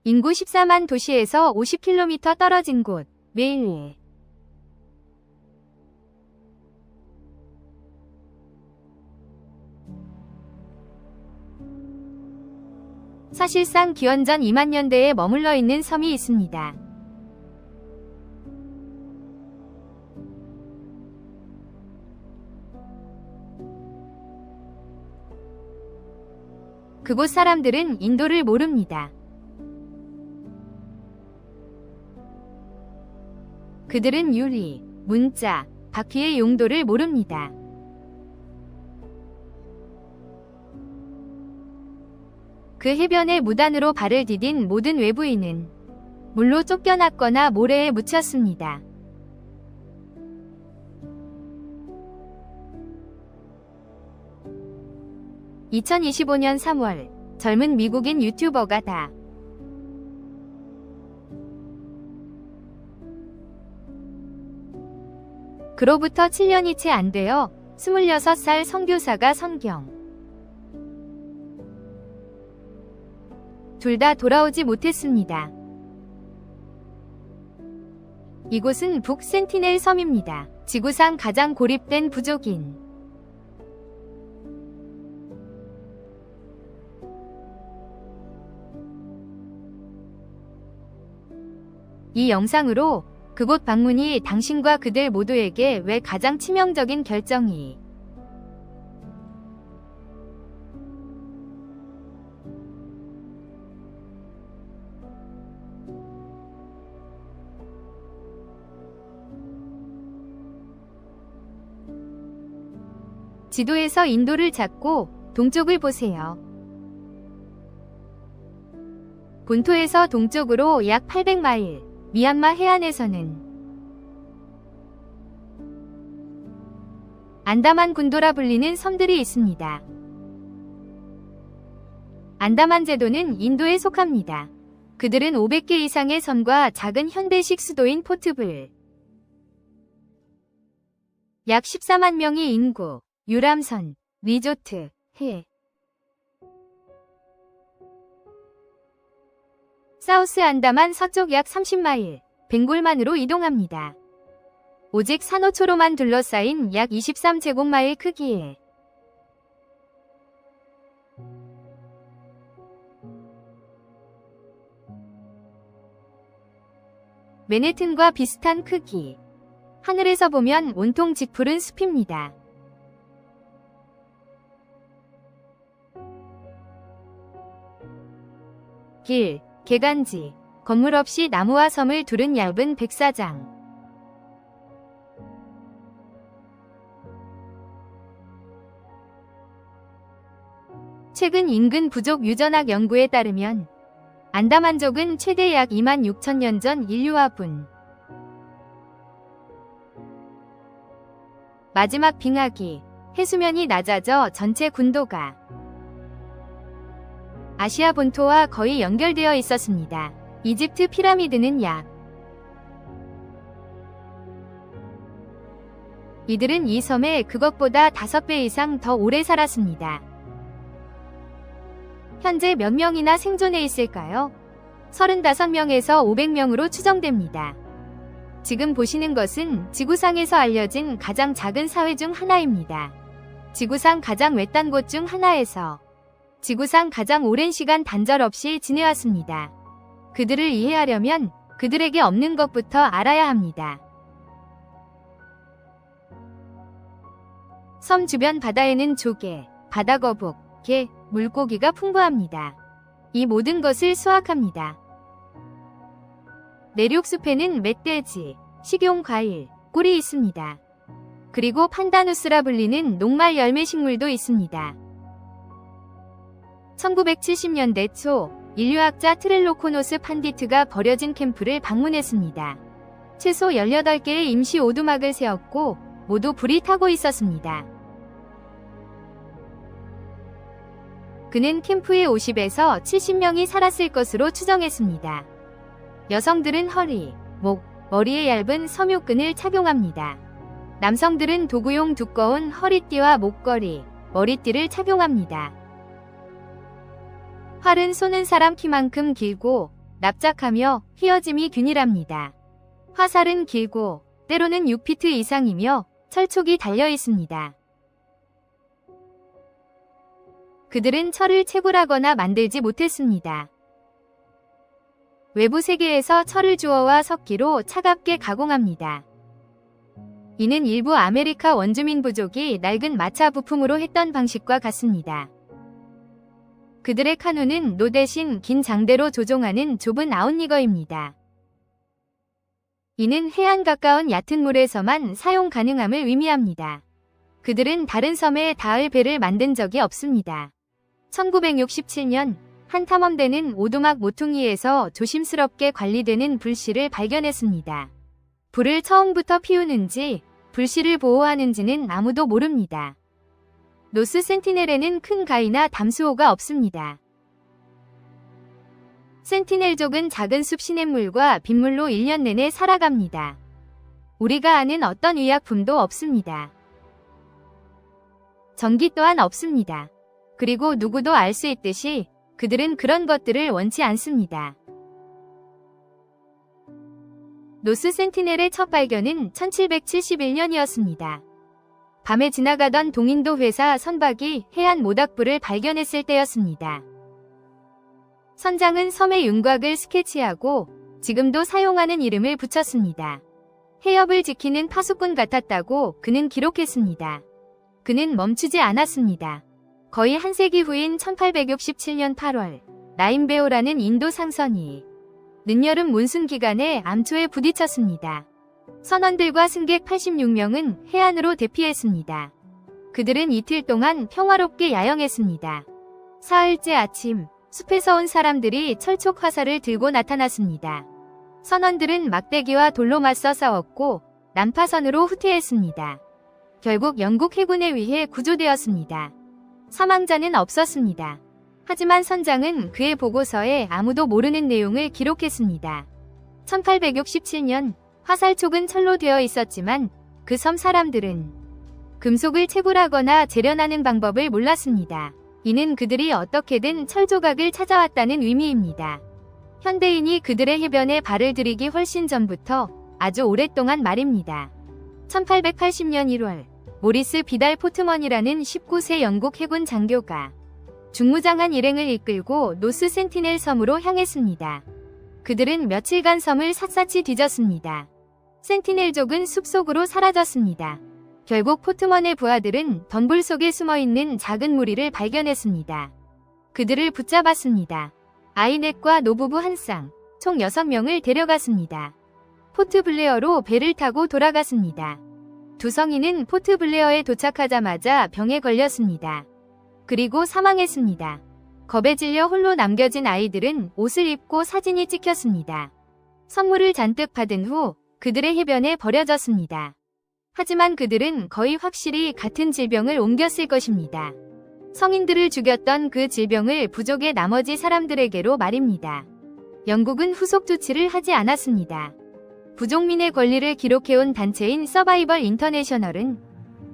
인구 14만 도시에서 50km 떨어진 곳, 매일. 사실상 기원전 2만 년대에 머물러 있는 섬이 있습니다. 그곳 사람들은 인도를 모릅니다. 그들은 유리, 문자, 바퀴의 용도를 모릅니다. 그 해변에 무단으로 발을 디딘 모든 외부인은 물로 쫓겨났거나 모래에 묻혔습니다. (2025년 3월) 젊은 미국인 유튜버가 다 그로부터 7년이 채 안 되어 26살 선교사가 성경 둘 다 돌아오지 못했습니다. 이곳은 북 센티넬 섬입니다. 지구상 가장 고립된 부족인 이 영상으로 그곳 방문이 당신과 그들 모두에게 왜 가장 치명적인 결정이 지도에서 인도를 찾고 동쪽을 보세요. 본토에서 동쪽으로 약 800마일, 미얀마 해안에서는 안다만 군도라 불리는 섬들이 있습니다. 안다만 제도는 인도에 속합니다. 그들은 500개 이상의 섬과 작은 현대식 수도인 포트블, 약 14만 명의 인구, 유람선, 리조트, 해, 사우스 안다만 서쪽 약 30마일, 벵골만으로 이동합니다. 오직 산호초로만 둘러싸인 약 23제곱마일 크기의 맨해튼과 비슷한 크기. 하늘에서 보면 온통 짙푸른 숲입니다. 길, 개간지, 건물 없이 나무와 섬을 두른 얇은 백사장. 최근 인근 부족 유전학 연구에 따르면 안다만족은 최대 약 2만 6천 년 전 인류와 분 마지막 빙하기, 해수면이 낮아져 전체 군도가 아시아 본토와 거의 연결되어 있었습니다. 이집트 피라미드는 이들은 이 섬에 그것보다 5배 이상 더 오래 살았습니다. 현재 몇 명이나 생존해 있을까요? 35명에서 500명으로 추정됩니다. 지금 보시는 것은 지구상에서 알려진 가장 작은 사회 중 하나입니다. 지구상 가장 외딴 곳 중 하나에서 지구상 가장 오랜 시간 단절 없이 지내왔습니다. 그들을 이해하려면 그들에게 없는 것부터 알아야 합니다. 섬 주변 바다에는 조개, 바다거북, 게, 물고기가 풍부합니다. 이 모든 것을 수확합니다. 내륙 숲에는 멧돼지, 식용과일, 꿀이 있습니다. 그리고 판다누스라 불리는 녹말 열매 식물도 있습니다. 1970년대 초 인류학자 트렐로코노스 판디트가 버려진 캠프를 방문했습니다. 최소 18개의 임시 오두막을 세웠고 모두 불이 타고 있었습니다. 그는 캠프에 50에서 70명이 살았을 것으로 추정했습니다. 여성들은 허리, 목, 머리에 얇은 섬유끈을 착용합니다. 남성들은 도구용 두꺼운 허리띠와 목걸이, 머리띠를 착용합니다. 활은 쏘는 사람 키만큼 길고 납작하며 휘어짐이 균일합니다. 화살은 길고 때로는 6피트 이상이며 철촉이 달려 있습니다. 그들은 철을 채굴하거나 만들지 못했습니다. 외부 세계에서 철을 주어와 석기로 차갑게 가공합니다. 이는 일부 아메리카 원주민 부족이 낡은 마차 부품으로 했던 방식과 같습니다. 그들의 카누는 노 대신 긴 장대로 조종하는 좁은 아웃리거입니다. 이는 해안 가까운 얕은 물에서만 사용 가능함을 의미합니다. 그들은 다른 섬에 닿을 배를 만든 적이 없습니다. 1967년 한 탐험대는 오두막 모퉁이에서 조심스럽게 관리되는 불씨를 발견했습니다. 불을 처음부터 피우는지 불씨를 보호하는지는 아무도 모릅니다. 노스 센티넬에는 큰 가이나 담수호가 없습니다. 센티넬족은 작은 숲 시냇물과 빗물로 1년 내내 살아갑니다. 우리가 아는 어떤 의약품도 없습니다. 전기 또한 없습니다. 그리고 누구도 알 수 있듯이 그들은 그런 것들을 원치 않습니다. 노스 센티넬의 첫 발견은 1771년이었습니다. 밤에 지나가던 동인도 회사 선박이 해안 모닥불을 발견했을 때였습니다. 선장은 섬의 윤곽을 스케치하고 지금도 사용하는 이름을 붙였습니다. 해협을 지키는 파수꾼 같았다고 그는 기록했습니다. 그는 멈추지 않았습니다. 거의 한 세기 후인 1867년 8월, 라인베오라는 인도 상선이 늦여름 몬순 기간에 암초에 부딪혔습니다. 선원들과 승객 86명은 해안으로 대피했습니다. 그들은 이틀 동안 평화롭게 야영했습니다. 사흘째 아침, 숲에서 온 사람들이 철촉 화살을 들고 나타났습니다. 선원들은 막대기와 돌로 맞서 싸웠고 난파선으로 후퇴했습니다. 결국 영국 해군에 의해 구조되었습니다. 사망자는 없었습니다. 하지만 선장은 그의 보고서에 아무도 모르는 내용을 기록했습니다. 1867년 화살촉은 철로 되어 있었지만 그 섬 사람들은 금속을 채굴하거나 재련하는 방법을 몰랐습니다. 이는 그들이 어떻게든 철 조각을 찾아왔다는 의미입니다. 현대인이 그들의 해변에 발을 들이기 훨씬 전부터 아주 오랫동안 말입니다. 1880년 1월 모리스 비달 포트먼이라는 19세 영국 해군 장교가 중무장한 일행을 이끌고 노스 센티넬 섬으로 향했습니다. 그들은 며칠간 섬을 샅샅이 뒤졌습니다. 센티넬족은 숲속으로 사라졌습니다. 결국 포트먼의 부하들은 덤불 속에 숨어있는 작은 무리를 발견했습니다. 그들을 붙잡았습니다. 아이넷과 노부부 한 쌍, 총 6명을 데려갔습니다. 포트 블레어로 배를 타고 돌아갔습니다. 두 성인은 포트 블레어에 도착하자마자 병에 걸렸습니다. 그리고 사망했습니다. 겁에 질려 홀로 남겨진 아이들은 옷을 입고 사진이 찍혔습니다. 선물을 잔뜩 받은 후 그들의 해변에 버려졌습니다. 하지만 그들은 거의 확실히 같은 질병을 옮겼을 것입니다. 성인들을 죽였던 그 질병을 부족의 나머지 사람들에게로 말입니다. 영국은 후속 조치를 하지 않았습니다. 부족민의 권리를 기록해온 단체인 서바이벌 인터내셔널은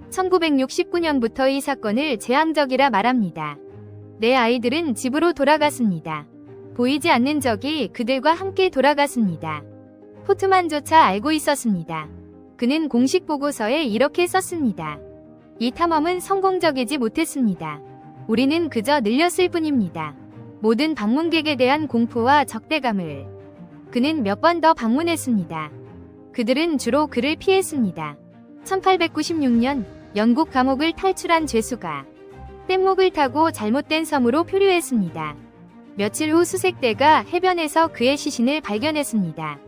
1969년부터 이 사건을 재앙적이라 말합니다. 내 아이들은 집으로 돌아갔습니다. 보이지 않는 적이 그들과 함께 돌아갔습니다. 포트만조차 알고 있었습니다. 그는 공식 보고서에 이렇게 썼습니다. 이 탐험은 성공적이지 못했습니다. 우리는 그저 늘렸을 뿐입니다. 모든 방문객에 대한 공포와 적대감을 그는 몇 번 더 방문했습니다. 그들은 주로 그를 피했습니다. 1896년 영국 감옥을 탈출한 죄수가 뗏목을 타고 잘못된 섬으로 표류했습니다. 며칠 후 수색대가 해변에서 그의 시신을 발견했습니다.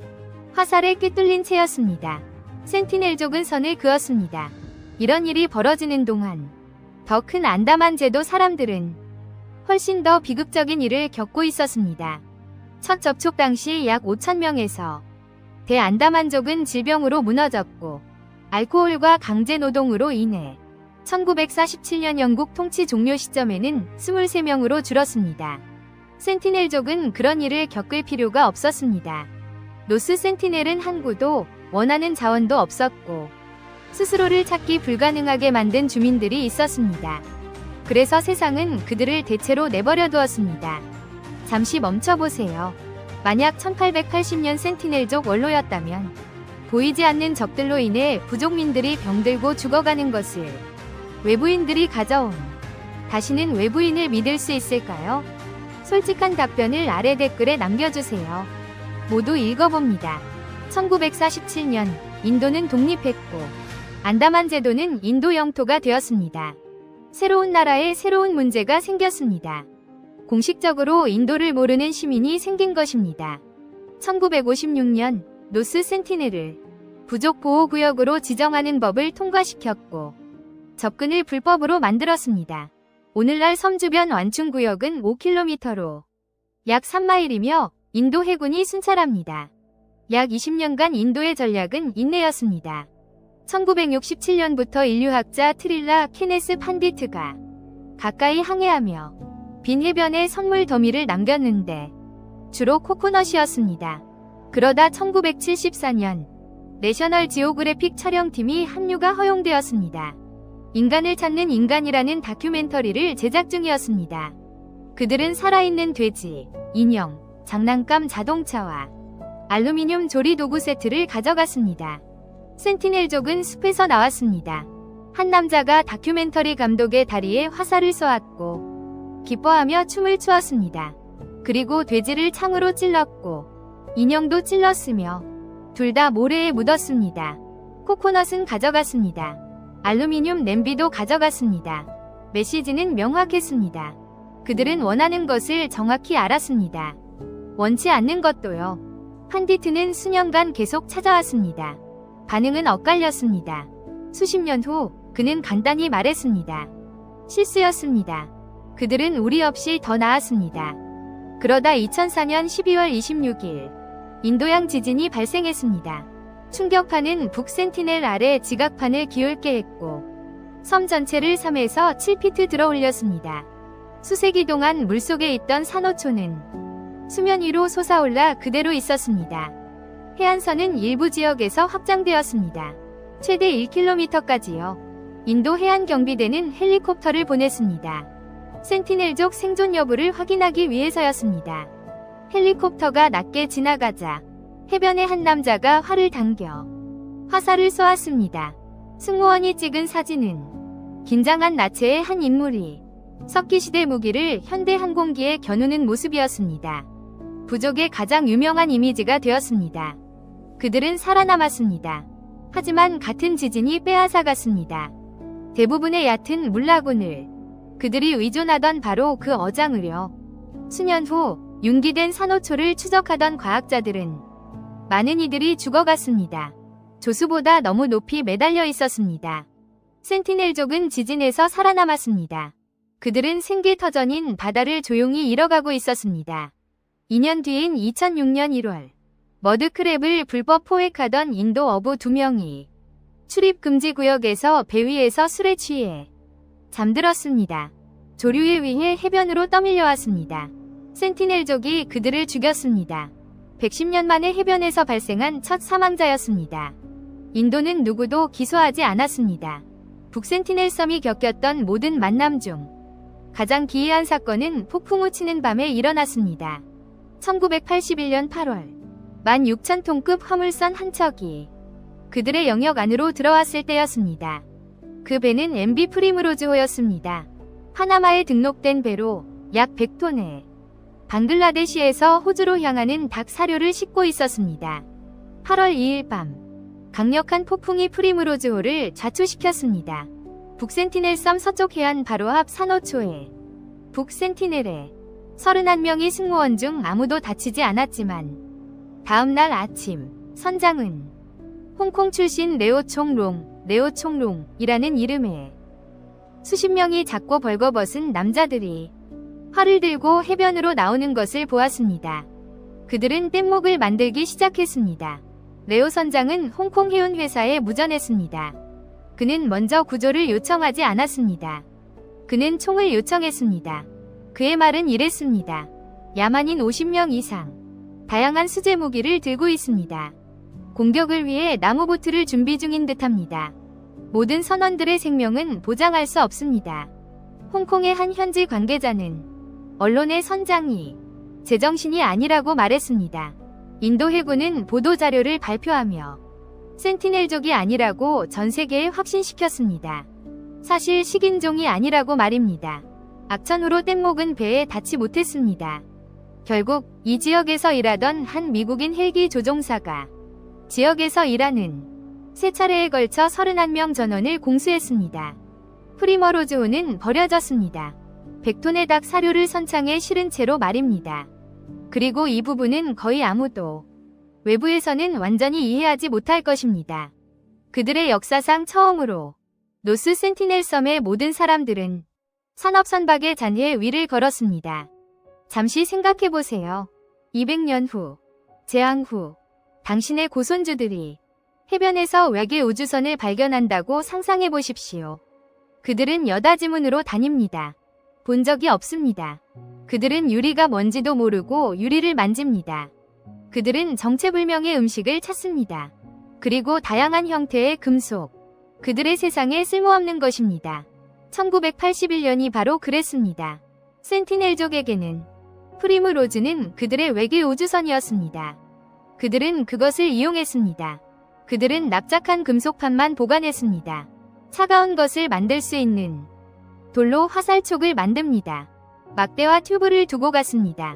화살에 꿰뚫린 채였습니다. 센티넬족은 선을 그었습니다. 이런 일이 벌어지는 동안 더 큰 안다만 제도 사람들은 훨씬 더 비극적인 일을 겪고 있었습니다. 첫 접촉 당시 약 5,000명에서 대안다만족은 질병으로 무너졌고 알코올과 강제 노동으로 인해 1947년 영국 통치 종료 시점에는 23명으로 줄었습니다. 센티넬족은 그런 일을 겪을 필요가 없었습니다. 노스 센티넬은 항구도 원하는 자원도 없었고 스스로를 찾기 불가능하게 만든 주민들이 있었습니다. 그래서 세상은 그들을 대체로 내버려 두었습니다. 잠시 멈춰보세요. 만약 1880년 센티넬족 원로였다면 보이지 않는 적들로 인해 부족민들이 병들고 죽어가는 것을 외부인들이 가져온, 다시는 외부인을 믿을 수 있을까요? 솔직한 답변을 아래 댓글에 남겨주세요. 모두 읽어봅니다. 1947년 인도는 독립했고 안다만 제도는 인도 영토가 되었습니다. 새로운 나라에 새로운 문제가 생겼습니다. 공식적으로 인도를 모르는 시민이 생긴 것입니다. 1956년 노스 센티넬을 부족 보호구역으로 지정하는 법을 통과시켰고 접근을 불법으로 만들었습니다. 오늘날 섬 주변 완충구역은 5km로 약 3마일이며 인도 해군이 순찰합니다. 약 20년간 인도의 전략은 인내였습니다. 1967년부터 인류학자 트릴라 케네스 판디트가 가까이 항해하며 빈 해변에 선물 더미를 남겼는데 주로 코코넛이었습니다. 그러다 1974년 내셔널 지오그래픽 촬영팀이 합류가 허용되었습니다. 인간을 찾는 인간이라는 다큐멘터리를 제작 중이었습니다. 그들은 살아있는 돼지, 인형, 장난감 자동차와 알루미늄 조리 도구 세트를 가져갔습니다. 센티넬족은 숲에서 나왔습니다. 한 남자가 다큐멘터리 감독의 다리에 화살을 쏘았고 기뻐하며 춤을 추었습니다. 그리고 돼지를 창으로 찔렀고 인형도 찔렀으며 둘 다 모래에 묻었습니다. 코코넛은 가져갔습니다. 알루미늄 냄비도 가져갔습니다. 메시지는 명확했습니다. 그들은 원하는 것을 정확히 알았습니다. 원치 않는 것도요. 판디트는 수년간 계속 찾아왔습니다. 반응은 엇갈렸습니다. 수십 년 후 그는 간단히 말했습니다. 실수였습니다. 그들은 우리 없이 더 나았습니다. 그러다 2004년 12월 26일 인도양 지진이 발생했습니다. 충격파는 북센티넬 아래 지각판을 기울게 했고 섬 전체를 3에서 7피트 들어 올렸습니다. 수세기 동안 물속에 있던 산호초는 수면 위로 솟아올라 그대로 있었습니다. 해안선은 일부 지역에서 확장되었습니다. 최대 1km까지요. 인도 해안경비대는 헬리콥터를 보냈습니다. 센티넬족 생존 여부를 확인하기 위해서였습니다. 헬리콥터가 낮게 지나가자 해변의 한 남자가 활을 당겨 화살을 쏘았습니다. 승무원이 찍은 사진은 긴장한 나체의 한 인물이 석기시대 무기를 현대 항공기에 겨누는 모습이었습니다. 부족의 가장 유명한 이미지가 되었습니다. 그들은 살아남았습니다. 하지만 같은 지진이 빼앗아갔습니다. 대부분의 얕은 물라군을 그들이 의존하던 바로 그 어장으려. 수년 후 융기된 산호초를 추적하던 과학자들은 많은 이들이 죽어갔습니다. 조수보다 너무 높이 매달려 있었습니다. 센티넬족은 지진에서 살아남았습니다. 그들은 생길터전인 바다를 조용히 잃어가고 있었습니다. 2년 뒤인 2006년 1월 머드크랩을 불법 포획하던 인도 어부 2명이 출입금지 구역에서 배 위에서 술에 취해 잠들었습니다. 조류에 의해 해변으로 떠밀려왔습니다. 센티넬족이 그들을 죽였습니다. 110년 만에 해변에서 발생한 첫 사망자였습니다. 인도는 누구도 기소하지 않았습니다. 북센티넬 섬이 겪었던 모든 만남 중 가장 기이한 사건은 폭풍 우 치는 밤에 일어났습니다. 1981년 8월 16,000톤급 화물선 한 척이 그들의 영역 안으로 들어왔을 때였습니다. 그 배는 MV 프리무로즈호였습니다. 파나마에 등록된 배로 약 100톤의 방글라데시에서 호주로 향하는 닭 사료를 싣고 있었습니다. 8월 2일 밤 강력한 폭풍이 프리무로즈호를 좌초시켰습니다. 북센티넬 섬 서쪽 해안 바로 앞 산호초에 북센티넬에 31명의 승무원 중 아무도 다치지 않았지만 다음날 아침 선장은 홍콩 출신 레오총롱이라는 이름의 수십 명이 작고 벌거벗은 남자들이 활을 들고 해변으로 나오는 것을 보았습니다. 그들은 뗏목을 만들기 시작했습니다. 레오 선장은 홍콩 해운 회사에 무전했습니다. 그는 먼저 구조를 요청하지 않았습니다. 그는 총을 요청했습니다. 그의 말은 이랬습니다. 야만인 50명 이상, 다양한 수제 무기를 들고 있습니다. 공격을 위해 나무보트를 준비 중인 듯합니다. 모든 선원들의 생명은 보장할 수 없습니다. 홍콩의 한 현지 관계자는 언론의 선장이 제정신이 아니라고 말했습니다. 인도 해군은 보도자료를 발표하며 센티넬족이 아니라고 전 세계에 확신시켰습니다. 사실 식인종이 아니라고 말입니다. 악천후로 뗏목은 배에 닿지 못했습니다. 결국 이 지역에서 일하던 한 미국인 헬기 조종사가 지역에서 일하는 세 차례에 걸쳐 31명 전원을 공수했습니다. 프리머로즈호는 버려졌습니다. 100톤의 닭 사료를 선창에 실은 채로 말입니다. 그리고 이 부분은 거의 아무도 외부에서는 완전히 이해하지 못할 것입니다. 그들의 역사상 처음으로 노스 센티넬 섬의 모든 사람들은 산업선박의 잔해 위를 걸었습니다. 잠시 생각해보세요. 200년 후, 재앙 후, 당신의 고손주들이 해변에서 외계 우주선을 발견한다고 상상해보십시오. 그들은 여다지문으로 다닙니다. 본 적이 없습니다. 그들은 유리가 뭔지도 모르고 유리를 만집니다. 그들은 정체불명의 음식을 찾습니다. 그리고 다양한 형태의 금속. 그들의 세상에 쓸모없는 것입니다. 1981년이 바로 그랬습니다. 센티넬족에게는 프리므로즈는 그들의 외계 우주선이었습니다. 그들은 그것을 이용했습니다. 그들은 납작한 금속판만 보관했습니다. 차가운 것을 만들 수 있는 돌로 화살촉을 만듭니다. 막대와 튜브를 두고 갔습니다.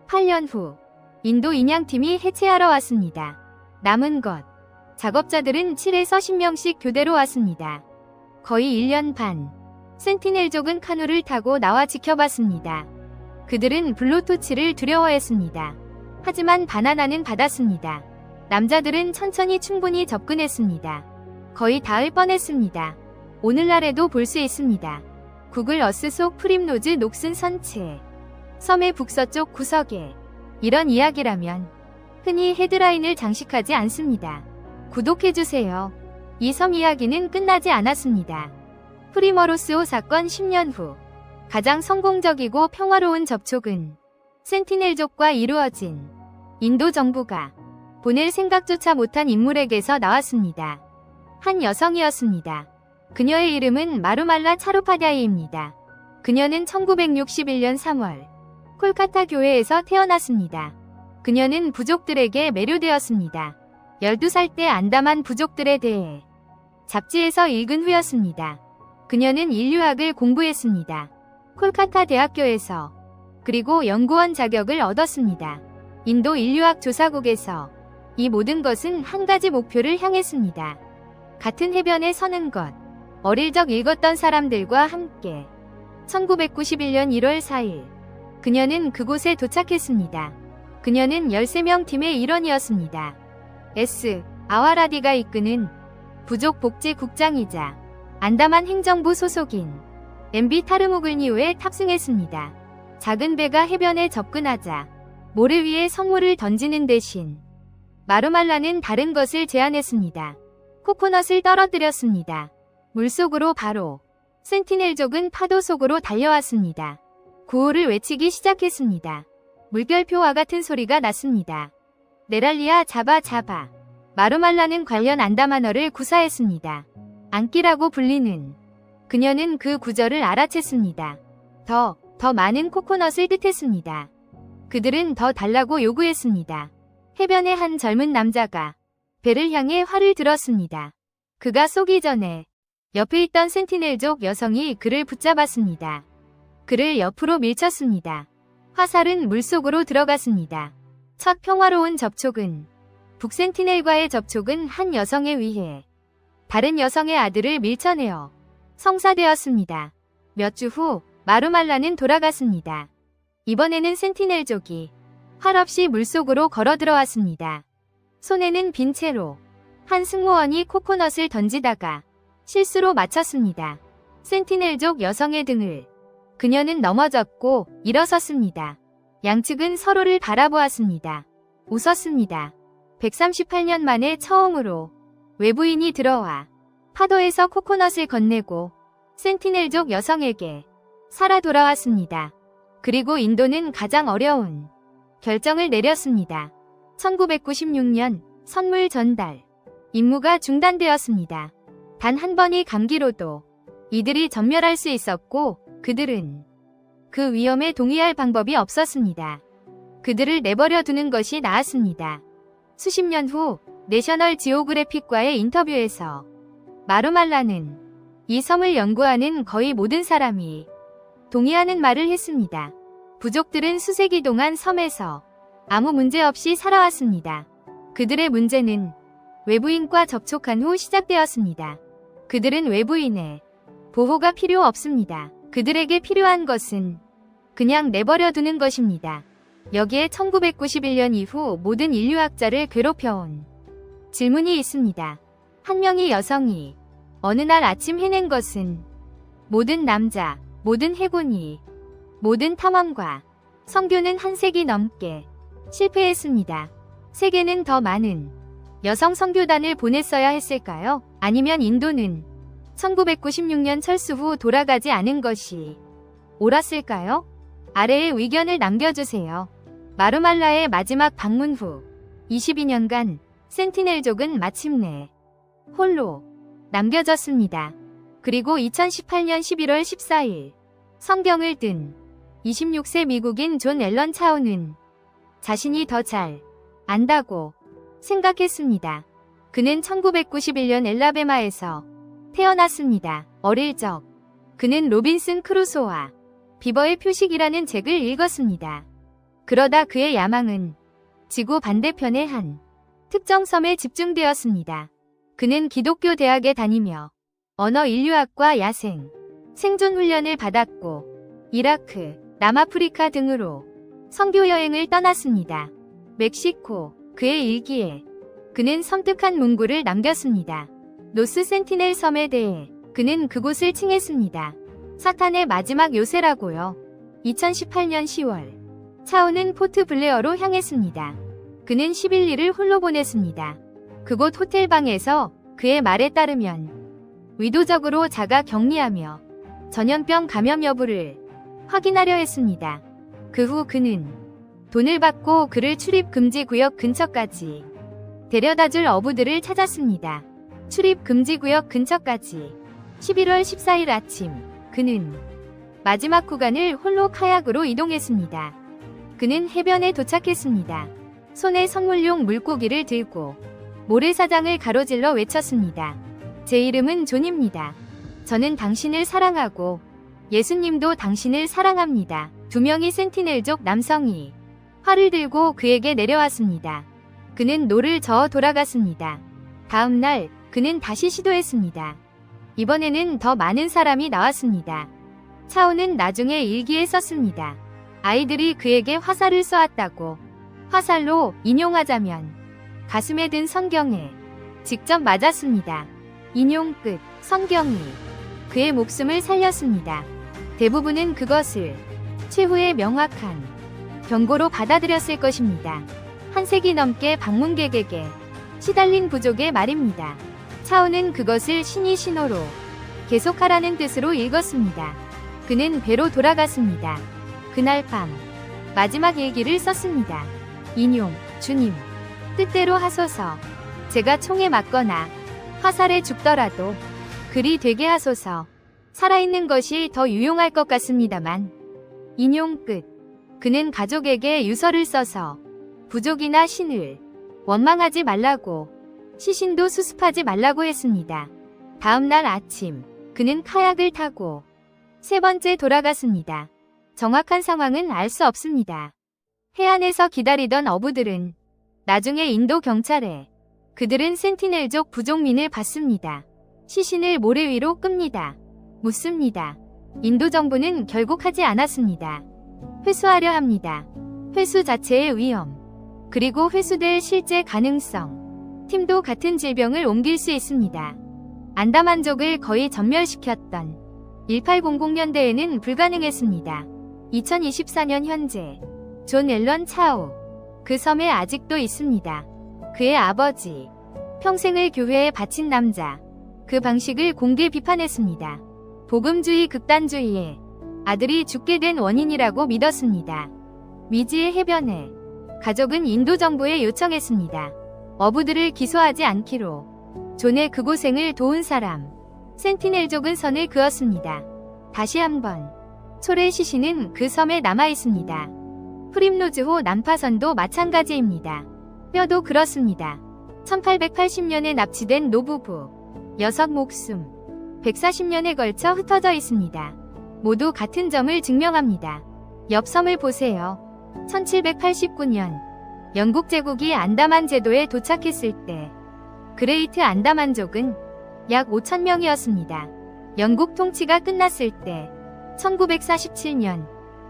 8년 후 인도 인양팀이 해체하러 왔습니다. 남은 것 작업자들은 7에서 10명씩 교대로 왔습니다. 거의 1년 반 센티넬족은 카누를 타고 나와 지켜봤습니다. 그들은 블루토치를 두려워했습니다. 하지만 바나나는 받았습니다. 남자들은 천천히 충분히 접근했습니다. 거의 닿을 뻔했습니다. 오늘날에도 볼 수 있습니다. 구글 어스 속 프림로즈 녹슨 선체. 섬의 북서쪽 구석에 이런 이야기라면 흔히 헤드라인을 장식하지 않습니다. 구독해주세요. 이 섬 이야기는 끝나지 않았습니다. 프리머로스호 사건 10년 후 가장 성공적이고 평화로운 접촉은 센티넬족과 이루어진 인도 정부가 보낼 생각조차 못한 인물에게서 나왔습니다. 한 여성이었습니다. 그녀의 이름은 마루말라 차루파디아이입니다. 그녀는 1961년 3월 콜카타 교회에서 태어났습니다. 그녀는 부족들에게 매료되었습니다. 12살 때 안다만 부족들에 대해 잡지에서 읽은 후였습니다. 그녀는 인류학을 공부했습니다. 콜카타 대학교에서. 그리고 연구원 자격을 얻었습니다. 인도 인류학 조사국에서. 이 모든 것은 한 가지 목표를 향했습니다. 같은 해변에 서는 것. 어릴 적 읽었던 사람들과 함께. 1991년 1월 4일. 그녀는 그곳에 도착했습니다. 그녀는 13명 팀의 일원이었습니다. 아와라디가 이끄는 부족 복지국장이자 안다만 행정부 소속인 MB 타르무글니우에 탑승했습니다. 작은 배가 해변에 접근하자 모래 위에 성물을 던지는 대신 마루말라는 다른 것을 제안했습니다. 코코넛을 떨어뜨렸습니다. 물속으로 바로. 센티넬족은 파도 속으로 달려왔습니다. 구호를 외치기 시작했습니다. 물결표와 같은 소리가 났습니다. 네랄리아 잡아 잡아. 마루말라는 관련 안다만어를 구사했습니다. 안기라고 불리는. 그녀는 그 구절을 알아챘습니다. 더 많은 코코넛을 뜻했습니다. 그들은 더 달라고 요구했습니다. 해변의 한 젊은 남자가 배를 향해 활을 들었습니다. 그가 쏘기 전에 옆에 있던 센티넬족 여성이 그를 붙잡았습니다. 그를 옆으로 밀쳤습니다. 화살은 물속으로 들어갔습니다. 첫 평화로운 접촉은 북센티넬과의 접촉은 한 여성에 의해 다른 여성의 아들을 밀쳐내어 성사되었습니다. 몇 주 후 마루말라는 돌아갔습니다. 이번에는 센티넬족이 활 없이 물속으로 걸어 들어왔습니다. 손에는 빈 채로 한 승무원이 코코넛을 던지다가 실수로 맞췄습니다. 센티넬족 여성의 등을. 그녀는 넘어졌고 일어섰습니다. 양측은 서로를 바라보았습니다. 웃었습니다. 138년 만에 처음으로 외부인이 들어와 파도에서 코코넛을 건네고 센티넬족 여성에게 살아 돌아왔습니다. 그리고 인도는 가장 어려운 결정을 내렸습니다. 1996년 선물 전달 임무가 중단되었습니다. 단 한 번의 감기로도 이들이 전멸할 수 있었고 그들은 그 위험에 동의할 방법이 없었습니다. 그들을 내버려 두는 것이 나았습니다. 수십 년 후 내셔널 지오그래픽과의 인터뷰에서 마루말라는 이 섬을 연구하는 거의 모든 사람이 동의하는 말을 했습니다. 부족들은 수세기 동안 섬에서 아무 문제 없이 살아왔습니다. 그들의 문제는 외부인과 접촉한 후 시작되었습니다. 그들은 외부인의 보호가 필요 없습니다. 그들에게 필요한 것은 그냥 내버려 두는 것입니다. 여기에 1991년 이후 모든 인류학자를 괴롭혀온 질문이 있습니다. 한 명의 여성이 어느 날 아침 해낸 것은 모든 남자, 모든 해군이, 모든 탐험가, 선교는 한 세기 넘게 실패했습니다. 세계는 더 많은 여성 선교단을 보냈어야 했을까요? 아니면 인도는 1996년 철수 후 돌아가지 않은 것이 옳았을까요? 아래에 의견을 남겨주세요. 마루말라의 마지막 방문 후 22년간 센티넬족은 마침내 홀로 남겨졌습니다. 그리고 2018년 11월 14일 성경을 든 26세 미국인 존 앨런 차우는 자신이 더 잘 안다고 생각했습니다. 그는 1991년 엘라베마에서 태어났습니다. 어릴 적 그는 로빈슨 크루소와 비버의 표식이라는 책을 읽었습니다. 그러다 그의 야망은 지구 반대편의 한 특정 섬에 집중되었습니다. 그는 기독교 대학에 다니며 언어 인류학과 야생, 생존 훈련을 받았고 이라크, 남아프리카 등으로 선교 여행을 떠났습니다. 멕시코, 그의 일기에 그는 섬뜩한 문구를 남겼습니다. 노스 센티넬 섬에 대해 그는 그곳을 칭했습니다. 사탄의 마지막 요새라고요. 2018년 10월 차우는 포트 블레어로 향했습니다. 그는 11일을 홀로 보냈습니다. 그곳 호텔방에서 그의 말에 따르면 의도적으로 자가 격리하며 전염병 감염 여부를 확인하려 했습니다. 그 후 그는 돈을 받고 그를 출입 금지 구역 근처까지 데려다줄 어부들을 찾았습니다. 출입 금지 구역 근처까지 11월 14일 아침 그는 마지막 구간을 홀로 카약으로 이동했습니다. 그는 해변에 도착했습니다. 손에 선물용 물고기를 들고 모래사장을 가로질러 외쳤습니다. 제 이름은 존입니다. 저는 당신을 사랑하고 예수님도 당신을 사랑합니다. 두 명의 센티넬족 남성이 활을 들고 그에게 내려왔습니다. 그는 노를 저어 돌아갔습니다. 다음 날 그는 다시 시도했습니다. 이번에는 더 많은 사람이 나왔습니다. 차오는 나중에 일기에 썼습니다. 아이들이 그에게 화살을 쏘았다고. 화살로 인용하자면 가슴에 든 성경에 직접 맞았습니다. 인용 끝. 성경이 그의 목숨을 살렸습니다. 대부분은 그것을 최후의 명확한 경고로 받아들였을 것입니다. 한 세기 넘게 방문객에게 시달린 부족의 말입니다. 차오는 그것을 신의 신호로 계속하라는 뜻으로 읽었습니다. 그는 배로 돌아갔습니다. 그날 밤 마지막 일기를 썼습니다. 인용, 주님, 뜻대로 하소서. 제가 총에 맞거나 화살에 죽더라도 그리 되게 하소서. 살아있는 것이 더 유용할 것 같습니다만. 인용 끝. 그는 가족에게 유서를 써서 부족이나 신을 원망하지 말라고, 시신도 수습하지 말라고 했습니다. 다음 날 아침 그는 카약을 타고 세 번째 돌아갔습니다. 정확한 상황은 알 수 없습니다. 해안에서 기다리던 어부들은 나중에 인도 경찰에 그들은 센티넬족 부족민을 받습니다. 시신을 모래 위로 끕니다. 묻습니다. 인도 정부는 결국 하지 않았습니다. 회수하려 합니다. 회수 자체의 위험, 그리고 회수될 실제 가능성. 팀도 같은 질병을 옮길 수 있습니다. 안다만족을 거의 전멸시켰던 1800년대에는 불가능했습니다. 2024년 현재 존 앨런 차우, 그 섬에 아직도 있습니다. 그의 아버지, 평생을 교회에 바친 남자, 그 방식을 공개 비판했습니다. 복음주의 극단주의에 아들이 죽게 된 원인이라고 믿었습니다. 미지의 해변에 가족은 인도 정부에 요청했습니다. 어부들을 기소하지 않기로. 존의 그 고생을 도운 사람, 센티넬족은 선을 그었습니다. 다시 한번 초래 시신은 그 섬에 남아 있습니다. 프림로즈호 난파선도 마찬가지입니다. 뼈도 그렇습니다. 1880년에 납치된 노부부. 6 목숨. 140년에 걸쳐 흩어져 있습니다. 모두 같은 점을 증명합니다. 옆 섬을 보세요. 1789년 영국 제국이 안다만 제도에 도착했을 때 그레이트 안다만족은 약 5,000명이었습니다. 영국 통치가 끝났을 때 1947년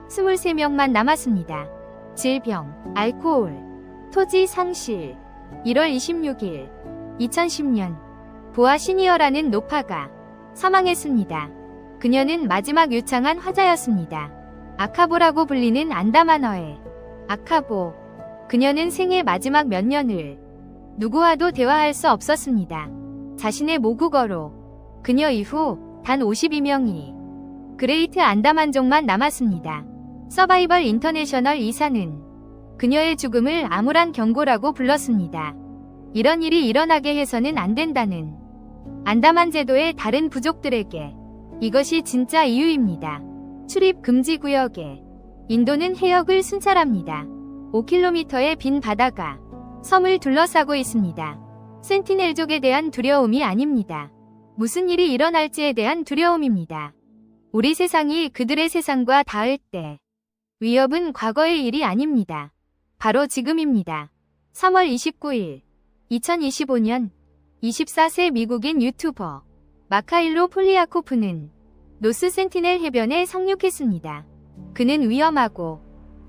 23명만 남았습니다. 질병, 알코올, 토지 상실. 1월 26일 2010년 보아 시니어라는 노파가 사망했습니다. 그녀는 마지막 유창한 화자였습니다. 아카보라고 불리는 안다만어의 아카보. 그녀는 생애 마지막 몇 년을 누구와도 대화할 수 없었습니다. 자신의 모국어로. 그녀 이후 단 52명이 그레이트 안다만족만 남았습니다. 서바이벌 인터내셔널 이사는 그녀의 죽음을 암울한 경고라고 불렀습니다. 이런 일이 일어나게 해서는 안 된다는 안다만 제도의 다른 부족들에게 이것이 진짜 이유입니다. 출입 금지 구역에 인도는 해역을 순찰합니다. 5km의 빈 바다가 섬을 둘러싸고 있습니다. 센티넬족에 대한 두려움이 아닙니다. 무슨 일이 일어날지에 대한 두려움입니다. 우리 세상이 그들의 세상과 닿을 때 위협은 과거의 일이 아닙니다. 바로 지금입니다. 3월 29일 2025년 24세 미국인 유튜버 마카일로 폴리아코프는 노스 센티넬 해변에 상륙했습니다. 그는 위험하고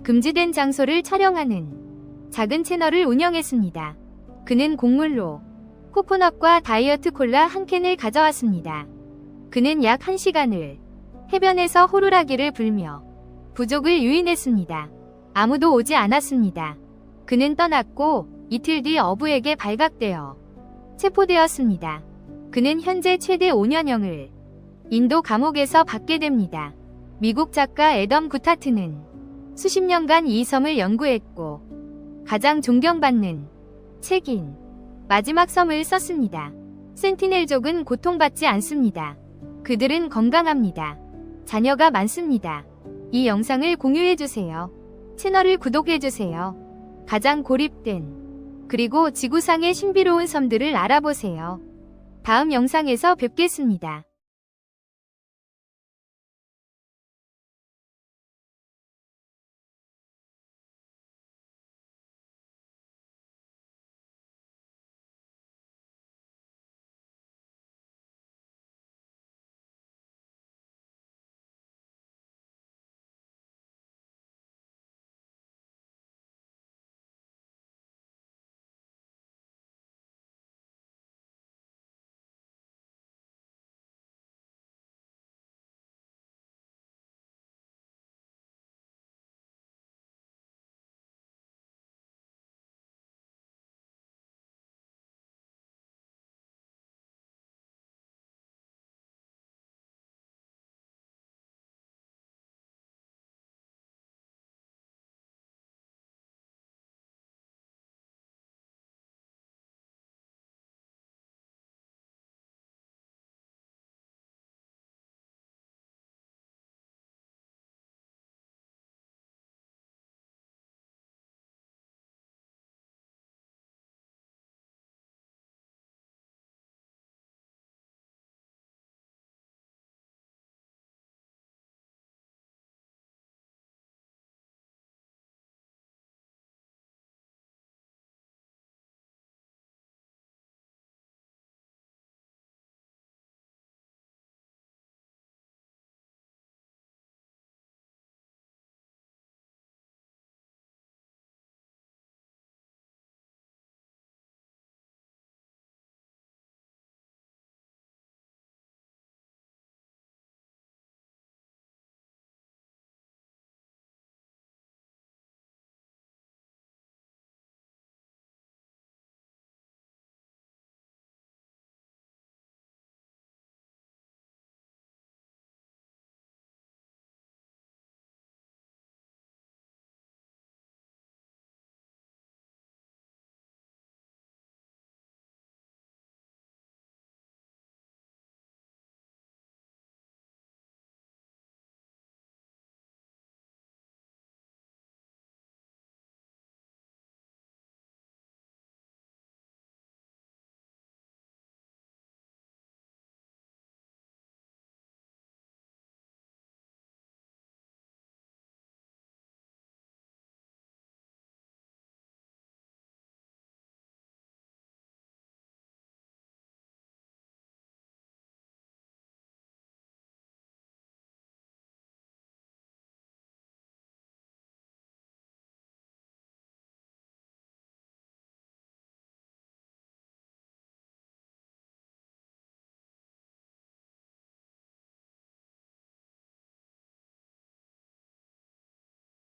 금지된 장소를 촬영하는 작은 채널을 운영했습니다. 그는 곡물로 코코넛과 다이어트 콜라 한 캔을 가져왔습니다. 그는 약 1시간을 해변에서 호루라기를 불며 부족을 유인했습니다. 아무도 오지 않았습니다. 그는 떠났고 이틀 뒤 어부에게 발각되어 체포되었습니다. 그는 현재 최대 5년형을 인도 감옥에서 받게 됩니다. 미국 작가 애덤 구타트는 수십 년간 이 섬을 연구했고 가장 존경받는 책인 마지막 섬을 썼습니다. 센티넬족은 고통받지 않습니다. 그들은 건강합니다. 자녀가 많습니다. 이 영상을 공유해주세요. 채널을 구독해주세요. 가장 고립된 그리고 지구상의 신비로운 섬들을 알아보세요. 다음 영상에서 뵙겠습니다.